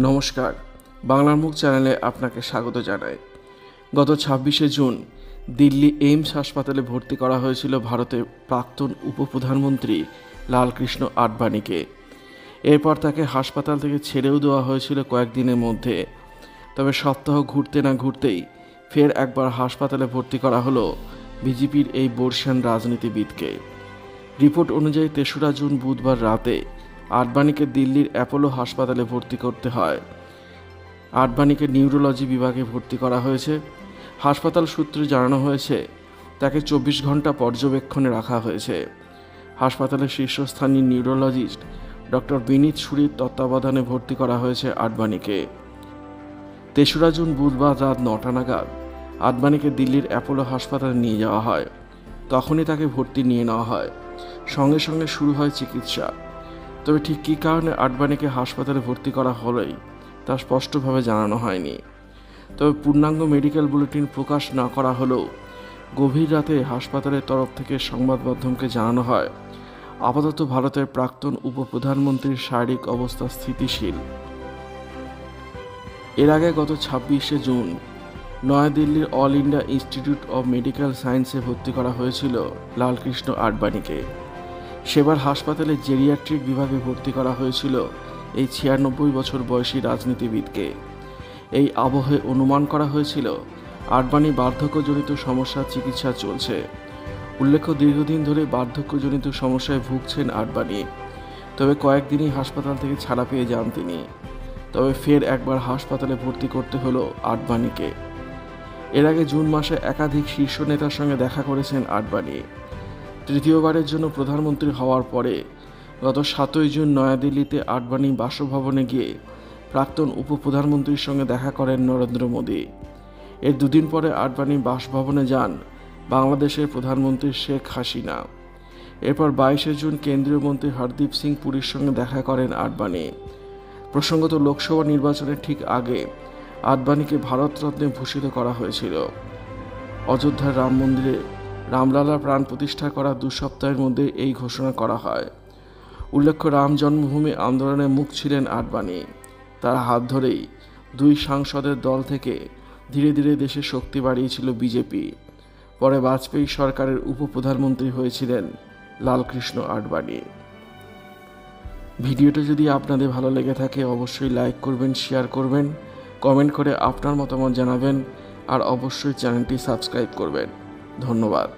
নমস্কার, বাংলার মুখ চ্যানেলে আপনাকে স্বাগত জানাই। গত 26শে জুন দিল্লি এইমস হাসপাতালে ভর্তি করা হয়েছিল ভারতের প্রাক্তন উপপ্রধানমন্ত্রী লালকৃষ্ণ আডবাণীকে। এরপর তাকে হাসপাতাল থেকে ছেড়েও দেওয়া হয়েছিল কয়েকদিনের মধ্যে। তবে সপ্তাহ ঘুরতে না ঘুরতেই ফের একবার হাসপাতালে ভর্তি করা হলো বিজেপির এই বর্ষিয়ান রাজনীতিবিদকে। রিপোর্ট অনুযায়ী ৩রা জুন বুধবার রাতে আডবাণীকে দিল্লির অ্যাপোলো হাসপাতালে ভর্তি করতে হয়। আডবাণীকে নিউরোলজি বিভাগে ভর্তি করা হয়েছে। হাসপাতাল সূত্রে জানানো হয়েছে তাকে ২৪ ঘন্টা পর্যবেক্ষণে রাখা হয়েছে। হাসপাতালের শীর্ষস্থানীয় নিউরোলজিস্ট ডক্টর বিনীত সুরির তত্ত্বাবধানে ভর্তি করা হয়েছে আডবাণীকে। ৩রা জুন বুধবার রাত ৯টা নাগাদ আডবাণীকে দিল্লির অ্যাপোলো হাসপাতালে নিয়ে যাওয়া হয়। তখনই তাকে ভর্তি নিয়ে নেওয়া হয়। সঙ্গে সঙ্গে শুরু হয় চিকিৎসা। তবে ঠিক কী কারণে আডবাণীকে হাসপাতালে ভর্তি করা হলোই তা স্পষ্টভাবে জানানো হয়নি। তবে পূর্ণাঙ্গ মেডিকেল বুলেটিন প্রকাশ না করা হলেও গভীর রাতে হাসপাতালের তরফ থেকে সংবাদ মাধ্যমকে জানানো হয় আপাতত ভারতের প্রাক্তন উপপ্রধানমন্ত্রীর শারীরিক অবস্থা স্থিতিশীল। এর আগে গত ২৬শে জুন নয়াদিল্লির All India Institute of Medical সায়েন্সে ভর্তি করা হয়েছিল লালকৃষ্ণ আডবাণীকে। সেবার হাসপাতালে জেরিয়াট্রিক বিভাগে ভর্তি করা হয়েছিল এই ৯৬ বছর বয়সী রাজনীতিবিদকে। এই আবহে অনুমান করা হয়েছিল আডবাণী বার্ধক্যজনিত সমস্যার চিকিৎসা চলছে। উল্লেখ্য, দীর্ঘদিন ধরে বার্ধক্যজনিত সমস্যায় ভুগছেন আডবাণী। তবে কয়েকদিনই হাসপাতাল থেকে ছাড়া পেয়ে যান তিনি। তবে ফের একবার হাসপাতালে ভর্তি করতে হলো আডবাণীকে। এর আগে জুন মাসে একাধিক শীর্ষ নেতার সঙ্গে দেখা করেছেন আডবাণী। তৃতীয়বারের জন্য প্রধানমন্ত্রী হওয়ার পরে গত ৭ই জুন নয়াদিল্লিতে আডবাণী বাসভবনে গিয়ে প্রাক্তন উপপ্রধানমন্ত্রীর সঙ্গে দেখা করেন নরেন্দ্র মোদী। এর দুদিন পরে আডবাণী বাসভবনে যান বাংলাদেশের প্রধানমন্ত্রী শেখ হাসিনা। এরপর ২২শে জুন কেন্দ্রীয় মন্ত্রী হরদীপ সিং পুরীর সঙ্গে দেখা করেন আডবাণী। প্রসঙ্গত, লোকসভা নির্বাচনের ঠিক আগে আডবাণীকে ভারতরত্নে ভূষিত করা হয়েছিল। অযোধ্যার রাম মন্দিরে রামলালা প্রাণ প্রতিষ্ঠা করার ২ সপ্তাহের মধ্যে এই ঘোষণা করা হয়। উল্লেখ্য, রাম জন্মভূমি আন্দোলনে মুখ ছিলেন আডবাণী। তার হাত ধরেই ২ সাংসদের দল থেকে ধীরে ধীরে দেশে শক্তি বাড়িয়েছিল বিজেপি। পরে বাজপেয়ী সরকারের উপপ্রধানমন্ত্রী হয়েছিলেন লালকৃষ্ণ আডবাণী। ভিডিওটা যদি আপনাদের ভালো লেগে থাকে অবশ্যই লাইক করবেন, শেয়ার করবেন, কমেন্ট করে আপনার মতামত জানাবেন আর অবশ্যই চ্যানেলটি সাবস্ক্রাইব করবেন। ধন্যবাদ।